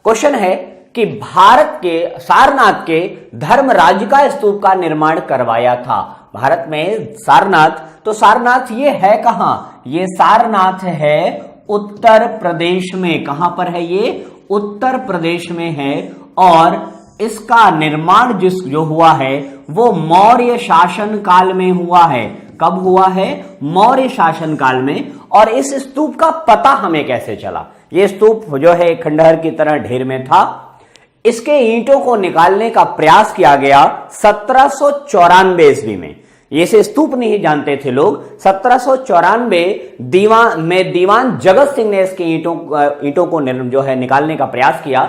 Question है कि भारत के सारनाथ के धर्मराज का स्तूप का निर्माण करवाया था। भारत में सारनाथ, तो सारनाथ ये है कहां? ये सारनाथ है उत्तर प्रदेश में। कहां पर है ये? उत्तर प्रदेश में है। और इसका निर्माण जो हुआ है वो मौर्य शासन काल में हुआ है। कब हुआ है? मौर्य शासन काल में। और इस स्तूप का पता हमें कैसे चला? ये स्तूप जो है खंडहर की तरह ढेर में था। इसके ईंटों को निकालने का प्रयास किया गया 1794 ईस्वी में। ये से स्तूप नहीं जानते थे लोग। 1794 दीवान जगत सिंह ने इसके ईंटों को जो है निकालने का प्रयास किया।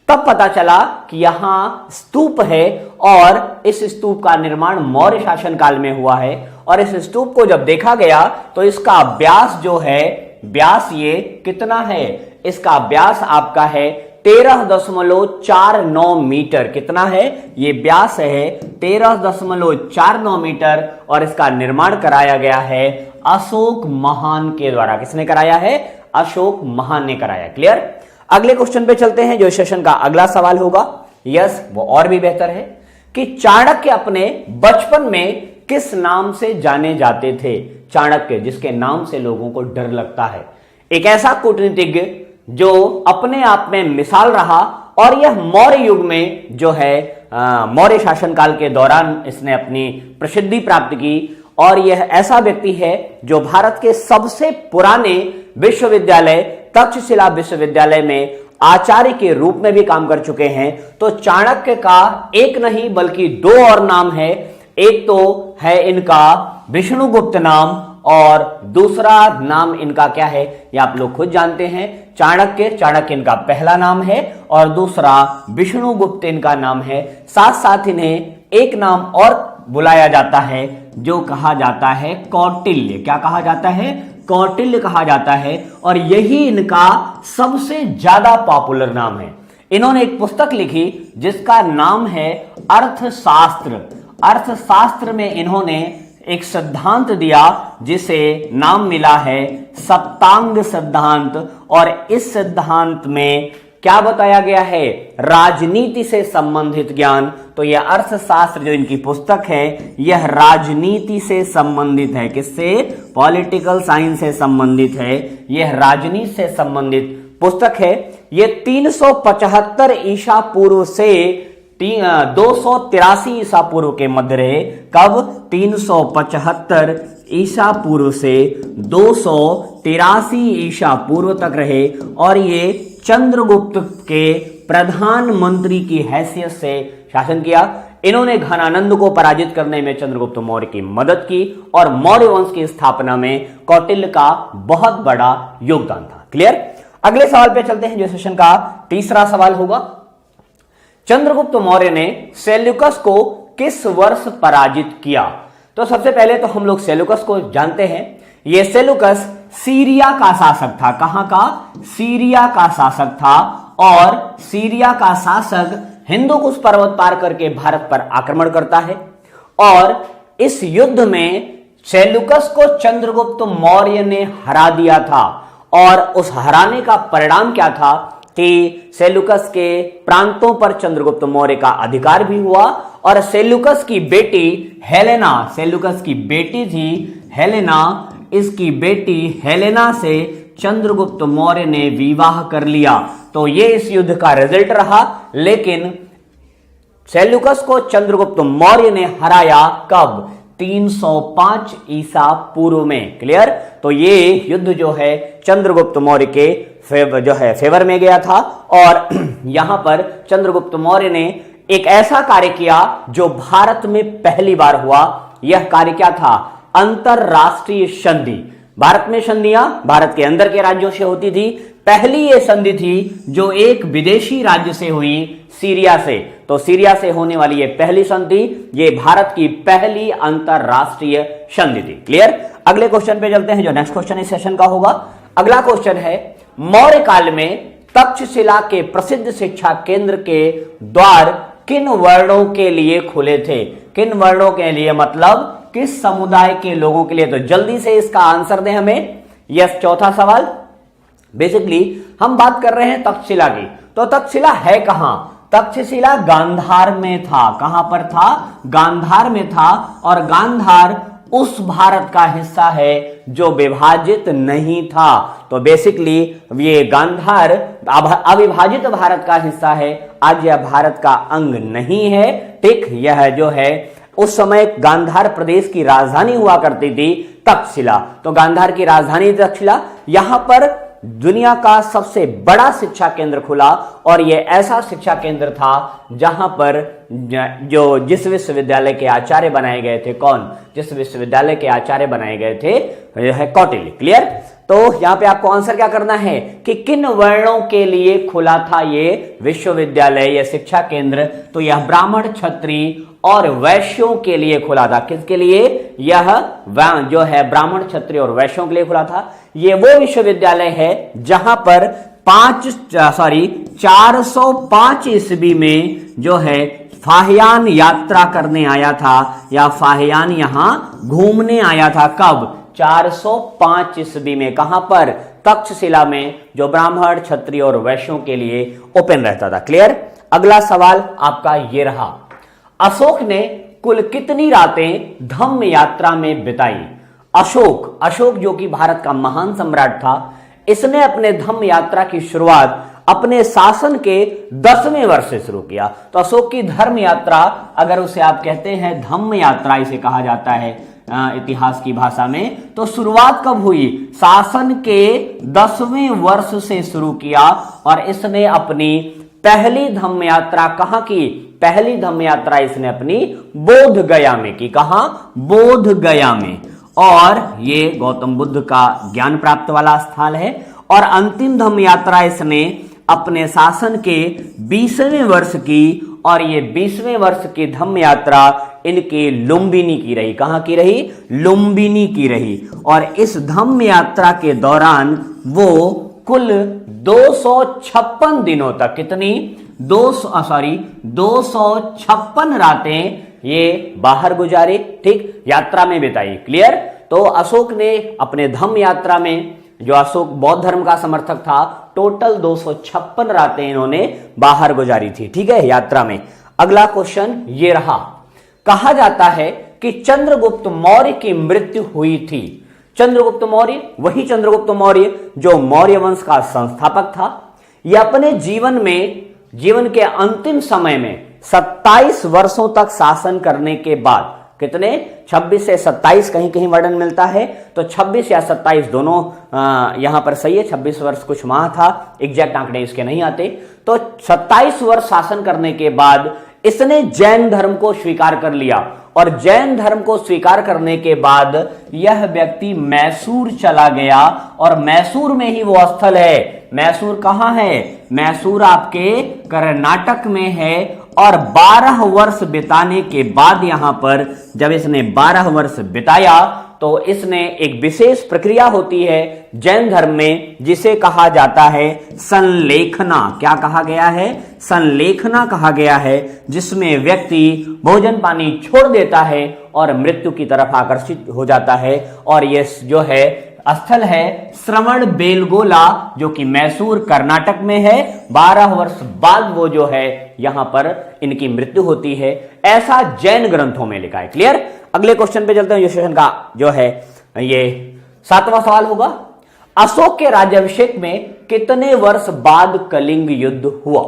तब पता चला कि यहां स्तूप है और इस स्तूप का निर्माण मौर्य शासन काल में हुआ है। और इस स्तूप को जब देखा गया तो इसका व्यास जो है, व्यास ये कितना है? इसका व्यास आपका है 13.49 मीटर। कितना है? ये व्यास है 13.49 मीटर। और इसका निर्माण कराया गया है अशोक महान के द्वारा। किसने कराया है? अशोक महान ने कराया। क्लियर? अगले क्वेश्चन पे चलते हैं जो सेशन का अगला सवाल होगा। यस, वो और भी बेहतर है कि चाणक्य अपने बचपन में किस नाम से जाने जाते थे? चाणक्य, जिसके नाम से लोगों को डर लगता है। एक ऐसा कूटनीतिज्ञ जो अपने आप में मिसाल रहा। और यह मौर्य युग में जो है मौर्य शासनकाल के दौरान इसने अपनी प्रसिद्धि प्राप्त की। और यह ऐसा व्यक्ति है जो भारत के सबसे पुराने विश्वविद्यालय तक्षशिला विश्वविद्यालय में आचार्य के रूप में भी काम कर चुके हैं। तो चाणक्य का एक नहीं बल्कि दो और नाम है। एक तो है इनका विष्णुगुप्त नाम और दूसरा नाम इनका क्या है ये आप लोग खुद जानते हैं। चाणक्य इनका पहला नाम है और दूसरा विष्णुगुप्त इनका नाम है। साथ साथ इन्हें एक नाम और बुलाया जाता है जो कहा जाता है कौटिल्य। क्या कहा जाता है? कौटिल्य कहा जाता है। और यही इनका सबसे ज्यादा पॉपुलर नाम है। इन्होंने एक पुस्तक लिखी जिसका नाम है अर्थशास्त्र। अर्थशास्त्र में इन्होंने एक सिद्धांत दिया जिसे नाम मिला है सप्तांग सिद्धांत। और इस सिद्धांत में क्या बताया गया है? राजनीति से संबंधित ज्ञान। तो यह अर्थशास्त्र जो इनकी पुस्तक है यह राजनीति से संबंधित है। किससे? पॉलिटिकल साइंस से संबंधित है। यह राजनीति से संबंधित पुस्तक है। यह 375 ईसा पूर्व से 283 ईसा पूर्व के मध्य रहे। कब? 375 ईसा पूर्व से 283 ईसा पूर्व तक रहे। और ये चंद्रगुप्त के प्रधानमंत्री की हैसियत से शासन किया। इन्होंने घनानंद को पराजित करने में चंद्रगुप्त मौर्य की मदद की और मौर्य वंश की स्थापना में कौटिल्य का बहुत बड़ा योगदान था। क्लियर? अगले सवाल पे चलते हैं जो सेशन का तीसरा सवाल होगा। चंद्रगुप्त मौर्य ने सेल्यूकस को किस वर्ष पराजित किया? तो सबसे पहले तो हम लोग सेल्यूकस को जानते हैं। यह सेल्यूकस सीरिया का शासक था। कहां का? सीरिया का शासक था। और सीरिया का शासक हिंदुकुश पर्वत पार करके भारत पर आक्रमण करता है। और इस युद्ध में सेल्यूकस को चंद्रगुप्त मौर्य ने हरा दिया था। और उस हराने का परिणाम क्या था कि सेल्यूकस के प्रांतों पर चंद्रगुप्त मौर्य का अधिकार भी हुआ। और सेल्यूकस की बेटी हेलेना, सेल्यूकस की बेटी थी हेलेना, इसकी बेटी हेलेना से चंद्रगुप्त मौर्य ने विवाह कर लिया। तो ये इस युद्ध का रिजल्ट रहा। लेकिन सेल्यूकस को चंद्रगुप्त मौर्य ने हराया कब? 305 ईसा पूर्व में। क्लियर? तो ये युद्ध जो है चंद्रगुप्त मौर्य के फेवर में गया था। और यहां पर चंद्रगुप्त मौर्य ने एक ऐसा कार्य किया जो भारत में पहली बार हुआ। यह कार्य क्या था? अंतरराष्ट्रीय संधि। भारत में संधियां भारत के अंदर के राज्यों से होती थी। पहली यह संधि थी जो एक विदेशी राज्य से हुई, सीरिया से। तो सीरिया से होने वाली यह पहली संधि, यह भारत की पहली अंतरराष्ट्रीय संधि थी। क्लियर? अगले क्वेश्चन पे चलते हैं जो नेक्स्ट क्वेश्चन इस सेशन का होगा। अगला क्वेश्चन है मौर्य काल में तक्षशिला के प्रसिद्ध शिक्षा केंद्र के द्वार किन वर्णों के लिए खुले थे? किन वर्णों के लिए मतलब किस समुदाय के लोगों के लिए? तो जल्दी से इसका आंसर दें हमें। यस, चौथा सवाल। बेसिकली हम बात कर रहे हैं तक्षशिला की। तो तक्षशिला है कहां? तक्षशिला गांधार में था। कहां पर था? गांधार में था। और गांधार उस भारत का हिस्सा है जो विभाजित नहीं था। तो बेसिकली ये गांधार अविभाजित भारत का हिस्सा है, आज यह भारत का अंग नहीं है। ठीक, यह जो है उस समय गांधार प्रदेश की राजधानी हुआ करती थी तक्षशिला। तो गांधार की राजधानी तक्षशिला, यहां पर दुनिया का सबसे बड़ा शिक्षा केंद्र खुला और यह ऐसा शिक्षा केंद्र था जहां पर जिस विश्वविद्यालय के आचार्य बनाए गए थे, कौन? जिस विश्वविद्यालय के आचार्य बनाए गए थे यह है कौटिल्य। क्लियर? तो यहां पे आपको आंसर क्या करना है कि किन वर्णों के लिए खुला था ये विश्वविद्यालय, यह शिक्षा केंद्र? तो यह ब्राह्मण, क्षत्रिय और वैश्यों के लिए खुला था। किसके लिए? यह जो है ब्राह्मण, क्षत्रिय और वैश्यों के लिए खुला था। यह वो विश्वविद्यालय है जहां पर 405 ईस्वी में जो है फाहियान यात्रा करने आया था, या फाहियान यहां घूमने आया था। कब? 405 ईस्वी में। कहां पर? तक्षशिला में, जो ब्राह्मण, क्षत्रिय और वैश्यों के लिए ओपन रहता था। क्लियर? अगला सवाल आपका ये रहा, अशोक ने कुल कितनी रातें धम्म यात्रा में बिताई? अशोक जो कि भारत का महान सम्राट था, इसने अपने धम्म यात्रा की शुरुआत अपने शासन के 10वें वर्ष से शुरू किया। तो अशोक की धर्म यात्रा, अगर उसे आप कहते हैं धम्म यात्रा इसे कहा जाता है इतिहास की भाषा में, तो शुरुआत कब हुई? शासन के 10वें वर्ष से शुरू किया। और इसने अपनी पहली धम्म यात्रा कहां की? पहली धम्म यात्रा इसने अपनी बोध गया में की। कहां? बोध गया में। और ये गौतम बुद्ध का ज्ञान प्राप्त वाला स्थल है। और अंतिम धम्म यात्रा इसने अपने शासन के 20वें वर्ष की, और ये 20वें वर्ष की धम्म यात्रा इनकी लुम्बिनी की रही। कहां की रही? लुम्बिनी की रही। और इस धम्म यात्रा के दौरान वो कुल 256 दिनों तक, कितनी? 256 रातें ये बाहर गुजारी। ठीक, यात्रा में बिताई। क्लियर? तो अशोक ने अपने धम्म यात्रा में, जो अशोक बौद्ध धर्म का समर्थक था, टोटल 256 रातें इन्होंने बाहर गुजारी थी। ठीक है, यात्रा में। अगला क्वेश्चन ये रहा, कहा जाता है कि चंद्रगुप्त मौर्य की मृत्यु हुई थी। चंद्रगुप्त मौर्य, वही चंद्रगुप्त मौर्य जो मौर्य वंश का संस्थापक था, यह अपने जीवन के अंतिम समय में 27 वर्षों तक शासन करने के बाद, कितने? 26 से 27 कहीं कहीं वर्णन मिलता है, तो 26 या 27 दोनों यहां पर सही है। 26 वर्ष कुछ माह था, एग्जैक्ट आंकड़े इसके नहीं आते। तो 27 वर्ष शासन करने के बाद इसने जैन धर्म को स्वीकार कर लिया। और जैन धर्म को स्वीकार करने के बाद यह व्यक्ति मैसूर चला गया। और मैसूर में ही वो स्थल है। मैसूर कहां है? मैसूर आपके कर्नाटक में है। और 12 वर्ष बिताने के बाद यहां पर जब इसने 12 वर्ष बिताया, तो इसने एक विशेष प्रक्रिया होती है जैन धर्म में, जिसे कहा जाता है संलेखना। क्या कहा गया है? संलेखना कहा गया है, जिसमें व्यक्ति भोजन पानी छोड़ देता है और मृत्यु की तरफ आकर्षित हो जाता है। और यह जो है स्थल है श्रवण बेलगोला, जो कि मैसूर कर्नाटक में है। 12 वर्ष बाद वो जो है यहां पर इनकी मृत्यु होती है, ऐसा जैन ग्रंथों में लिखा है। क्लियर? अगले क्वेश्चन पे चलते हैं। जो सेशन का जो है ये 7वां सवाल होगा, अशोक के राज्याभिषेक में कितने वर्ष बाद कलिंग युद्ध हुआ?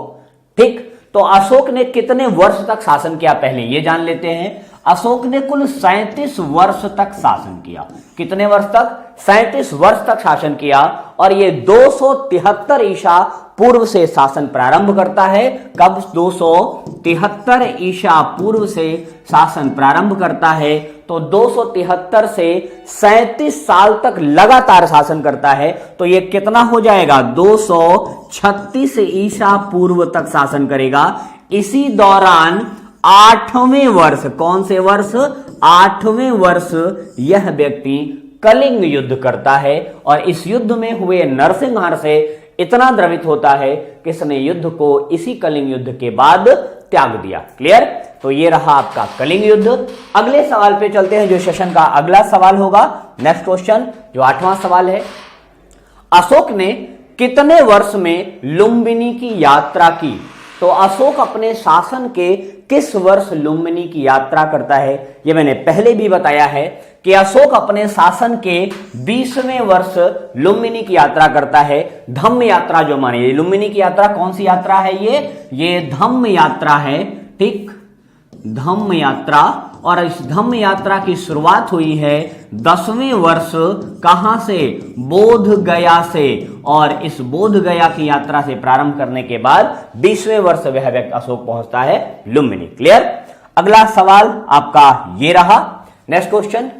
ठीक, तो अशोक ने कितने वर्ष तक शासन किया पहले ये जान लेते हैं। अशोक ने कुल 37 वर्ष तक शासन किया। कितने वर्ष तक? 37 वर्ष तक शासन किया। और ये 273 ईसा पूर्व से शासन प्रारंभ करता है। कब? 273 ईसा पूर्व से शासन प्रारंभ करता है। तो 273 से 37 साल तक लगातार शासन करता है। तो ये कितना हो जाएगा? 236 ईसा पूर्व तक शासन करेगा। इसी दौरान 8वें वर्ष, कौन से वर्ष? 8वें वर्ष यह व्यक्ति कलिंग युद्ध करता है। और इस युद्ध में हुए नरसंहार से इतना द्रवित होता है कि इसने युद्ध को इसी कलिंग युद्ध के बाद त्याग दिया। क्लियर? तो ये रहा आपका कलिंग युद्ध। अगले सवाल पे चलते हैं, जो सेशन का अगला सवाल होगा। नेक्स्ट क्वेश्चन जो 8वां सवाल है, अशोक ने कितने वर्ष में लुम्बिनी की यात्रा की? तो अशोक अपने शासन के किस वर्ष लुम्बिनी की यात्रा करता है? यह मैंने पहले भी बताया है कि अशोक अपने शासन के 20वें वर्ष लुम्बिनी की यात्रा करता है। धम्म यात्रा जो मानी, लुम्बिनी की यात्रा कौन सी यात्रा है? ये धम्म यात्रा है, ठीक, धम्म यात्रा। और इस धम्म यात्रा की शुरुआत हुई है 10वें वर्ष, कहां से? बोध गया से। और इस बोध गया की यात्रा से प्रारंभ करने के बाद 20वें वर्ष वह व्यक्ति अशोक पहुंचता है लुम्बिनी। क्लियर? अगला सवाल आपका ये रहा। नेक्स्ट क्वेश्चन,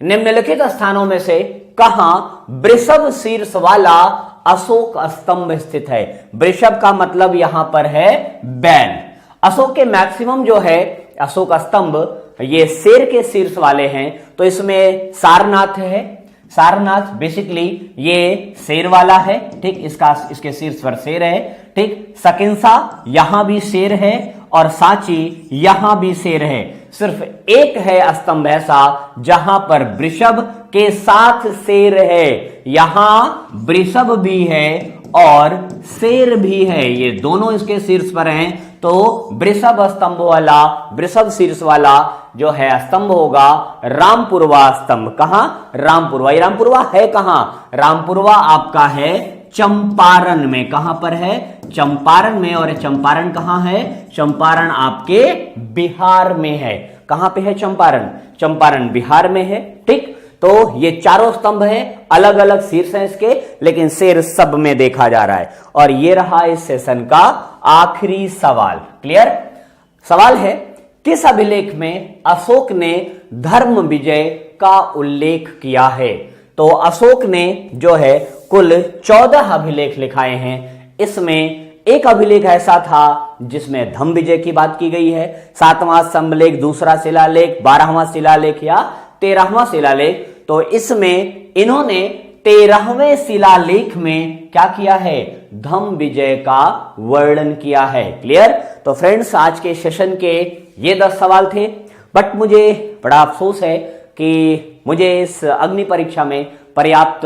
निम्नलिखित स्थानों में से कहां वृषभ शीर्ष वाला अशोक स्तंभ स्थित है? वृषभ का मतलब यहां पर है बैल। अशोक के मैक्सिमम जो है अशोक स्तंभ ये शेर के शीर्ष वाले हैं, तो इसमें सारनाथ है। सारनाथ बेसिकली ये शेर वाला है, ठीक, इसके शीर्ष पर शेर है, ठीक। सकिंसा यहां भी शेर है और सांची यहां भी शेर है। सिर्फ एक है स्तंभ ऐसा जहां पर वृषभ के साथ शेर है। यहां वृषभ भी है और शेर भी है, ये दोनों इसके शीर्ष पर हैं। तो वृषभ स्तंभ वाला, वृषभ शीर्ष वाला जो है स्तंभ होगा रामपुरवा स्तंभ। कहां? रामपुरवा। ये रामपुरवा है कहां? रामपुरवा आपका है चंपारण में। कहां पर है? चंपारण में। और चंपारण कहां है? चंपारण आपके बिहार में है। कहां पे है चंपारण? चंपारण बिहार में है, ठीक। तो ये चारों स्तंभ हैं, अलग अलग शीर्ष हैं इसके, लेकिन शेर सब में देखा जा रहा है। और ये रहा इस सेशन का आखिरी सवाल। क्लियर? सवाल है, किस अभिलेख में अशोक ने धर्म विजय का उल्लेख किया है? तो अशोक ने जो है कुल 14 अभिलेख लिखाए हैं। इसमें एक अभिलेख ऐसा था जिसमें धम्म विजय की बात की गई है, 7वां स्तंभलेख, दूसरा शिलालेख, 12वां शिलालेख या 13वां शिलालेख। तो इसमें इन्होंने 13वें शिलालेख में क्या किया है? धम्म विजय का वर्णन किया है। क्लियर? तो फ्रेंड्स, आज के सेशन के ये 10 सवाल थे, बट मुझे बड़ा अफसोस है कि मुझे इस अग्नि परीक्षा में पर्याप्त